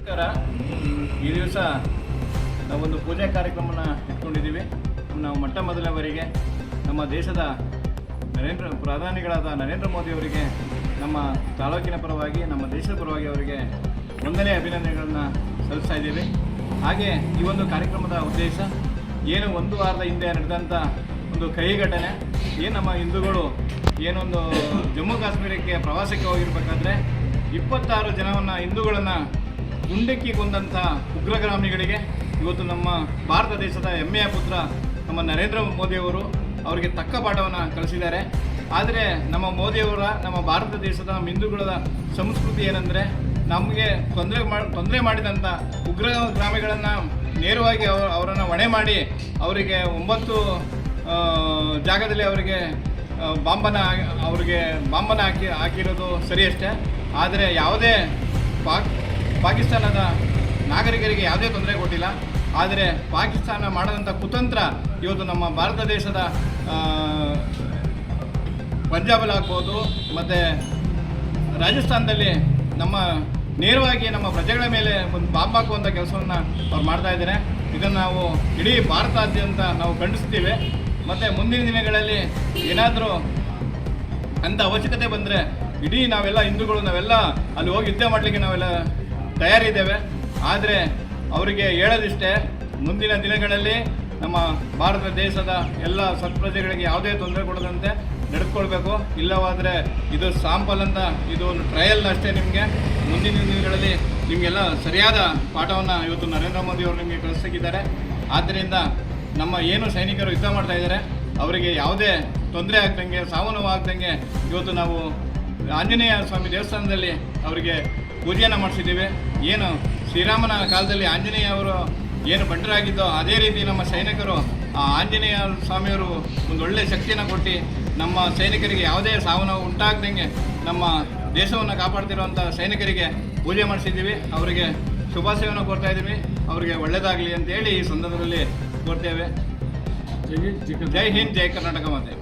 ನಮಸ್ಕಾರ. ಈ ದಿವಸ ನಾವೊಂದು ಪೂಜಾ ಕಾರ್ಯಕ್ರಮನ ಇಟ್ಕೊಂಡಿದ್ದೀವಿ. ನಾವು ಮೊಟ್ಟ ಮೊದಲ ಬಾರಿಗೆ ನಮ್ಮ ದೇಶದ ಪ್ರಧಾನಿಗಳಾದ ನರೇಂದ್ರ ಮೋದಿ ಅವರಿಗೆ ನಮ್ಮ ತಾಲೂಕಿನ ಪರವಾಗಿ, ನಮ್ಮ ದೇಶದ ಪರವಾಗಿ ಅವರಿಗೆ ಒಂದನೇ ಅಭಿನಂದನೆಗಳನ್ನು ಸಲ್ಲಿಸ್ತಾ ಇದ್ದೀವಿ. ಹಾಗೆ ಈ ಒಂದು ಕಾರ್ಯಕ್ರಮದ ಉದ್ದೇಶ ಏನು, ಒಂದು ವಾರದ ಹಿಂದೆ ನಡೆದಂಥ ಒಂದು ಕಹಿ ಘಟನೆ. ಏನು ನಮ್ಮ ಹಿಂದೂಗಳು ಏನೊಂದು ಜಮ್ಮು ಕಾಶ್ಮೀರಕ್ಕೆ ಪ್ರವಾಸಕ್ಕೆ ಹೋಗಿರ್ಬೇಕಾದ್ರೆ 26 ಜನವನ್ನು ಹಿಂದೂಗಳನ್ನು ಗುಂಡಿಕ್ಕಿ ಕೊಂದಂಥ ಉಗ್ರಗಾಮಿಗಳಿಗೆ ಇವತ್ತು ನಮ್ಮ ಭಾರತ ದೇಶದ ಹೆಮ್ಮೆಯ ಪುತ್ರ ನಮ್ಮ ನರೇಂದ್ರ ಮೋದಿಯವರು ಅವರಿಗೆ ತಕ್ಕ ಪಾಠವನ್ನು ಕಲಿಸಿದ್ದಾರೆ. ಆದರೆ ನಮ್ಮ ಮೋದಿಯವರ, ನಮ್ಮ ಭಾರತ ದೇಶದ ನಮ್ಮ ಹಿಂದೂಗಳ ಸಂಸ್ಕೃತಿ ಏನಂದರೆ, ನಮಗೆ ತೊಂದರೆ ಮಾಡಿದಂಥ ಉಗ್ರಗಾಮಿಗಳನ್ನು ನೇರವಾಗಿ ಅವರನ್ನು ಹೊಣೆ ಮಾಡಿ ಅವರಿಗೆ 9 ಜಾಗದಲ್ಲಿ ಅವರಿಗೆ ಬಾಂಬನ ಹಾಕಿರೋದು ಸರಿಯಷ್ಟೇ. ಆದರೆ ಯಾವುದೇ ಪಾಕಿಸ್ತಾನದ ನಾಗರಿಕರಿಗೆ ಯಾವುದೇ ತೊಂದರೆ ಕೊಟ್ಟಿಲ್ಲ. ಆದರೆ ಪಾಕಿಸ್ತಾನ ಮಾಡಿದಂಥ ಕುತಂತ್ರ ಇವತ್ತು ನಮ್ಮ ಭಾರತ ದೇಶದ ಪಂಜಾಬಲ್ಲಿ ಆಗ್ಬೋದು, ಮತ್ತು ರಾಜಸ್ಥಾನದಲ್ಲಿ ನೇರವಾಗಿ ನಮ್ಮ ಪ್ರಜೆಗಳ ಮೇಲೆ ಒಂದು ಬಾಂಬ್ ಹಾಕುವಂಥ ಕೆಲಸವನ್ನು ಅವ್ರು ಮಾಡ್ತಾಯಿದ್ದಾರೆ. ಇದನ್ನು ನಾವು ಇಡೀ ಭಾರತಾದ್ಯಂತ ನಾವು ಖಂಡಿಸ್ತೀವಿ. ಮತ್ತು ಮುಂದಿನ ದಿನಗಳಲ್ಲಿ ಏನಾದರೂ ಅಂಥ ಅವಶ್ಯಕತೆ ಬಂದರೆ ಇಡೀ ನಾವೆಲ್ಲ ಹಿಂದೂಗಳು ಅಲ್ಲಿ ಹೋಗಿ ಯುದ್ಧ ಮಾಡಲಿಕ್ಕೆ ನಾವೆಲ್ಲ ತಯಾರಿದ್ದೇವೆ. ಆದರೆ ಅವರಿಗೆ ಹೇಳೋದಿಷ್ಟೇ, ಮುಂದಿನ ದಿನಗಳಲ್ಲಿ ನಮ್ಮ ಭಾರತ ದೇಶದ ಎಲ್ಲ ಸತ್ಪ್ರಜೆಗಳಿಗೆ ಯಾವುದೇ ತೊಂದರೆ ಕೊಡದಂತೆ ನಡೆದುಕೊಳ್ಬೇಕು. ಇಲ್ಲವಾದರೆ ಇದು ಸಾಂಪಲ್ ಅಂತ, ಇದು ಒಂದು ಟ್ರಯಲ್ ಅಷ್ಟೇ. ನಿಮಗೆ ಮುಂದಿನ ದಿನಗಳಲ್ಲಿ ನಿಮಗೆಲ್ಲ ಸರಿಯಾದ ಪಾಠವನ್ನು ಇವತ್ತು ನರೇಂದ್ರ ಮೋದಿ ಅವರು ನಿಮಗೆ ಕಲಿಸ್ತಿದ್ದಾರೆ. ಆದ್ದರಿಂದ ನಮ್ಮ ಏನು ಸೈನಿಕರು ಯುದ್ಧ ಮಾಡ್ತಾ ಇದ್ದಾರೆ ಅವರಿಗೆ ಯಾವುದೇ ತೊಂದರೆ ಆಗ್ದಂಗೆ, ಸಾವು ನೋವು ಆಗ್ದಂಗೆ ಇವತ್ತು ನಾವು ಆಂಜನೇಯ ಸ್ವಾಮಿ ದೇವಸ್ಥಾನದಲ್ಲಿ ಅವರಿಗೆ ಪೂಜೆಯನ್ನು ಮಾಡಿಸಿದ್ದೀವಿ. ಏನು ಶ್ರೀರಾಮನ ಕಾಲದಲ್ಲಿ ಆಂಜನೇಯ ಅವರು ಏನು ಬಂಟರಾಗಿದ್ದೋ ಅದೇ ರೀತಿ ನಮ್ಮ ಸೈನಿಕರು ಆ ಆಂಜನೇಯ ಸ್ವಾಮಿಯವರು ಒಂದು ಒಳ್ಳೆಯ ಶಕ್ತಿಯನ್ನು ಕೊಟ್ಟು ನಮ್ಮ ಸೈನಿಕರಿಗೆ ಯಾವುದೇ ಸಾವು ನೋವು ಉಂಟಾಗ್ದಂಗೆ ನಮ್ಮ ದೇಶವನ್ನು ಕಾಪಾಡ್ತಿರುವಂಥ ಸೈನಿಕರಿಗೆ ಪೂಜೆ ಮಾಡಿಸಿದ್ದೀವಿ. ಅವರಿಗೆ ಶುಭಾಶಯವನ್ನು ಕೋರ್ತಾ ಇದ್ದೀವಿ. ಅವರಿಗೆ ಒಳ್ಳೆಯದಾಗಲಿ ಅಂತೇಳಿ ಈ ಸಂದರ್ಭದಲ್ಲಿ ಕೋರ್ತೇವೆ. ಜೈ ಹಿಂದ್, ಜೈ ಕರ್ನಾಟಕ ಮಾತೆ.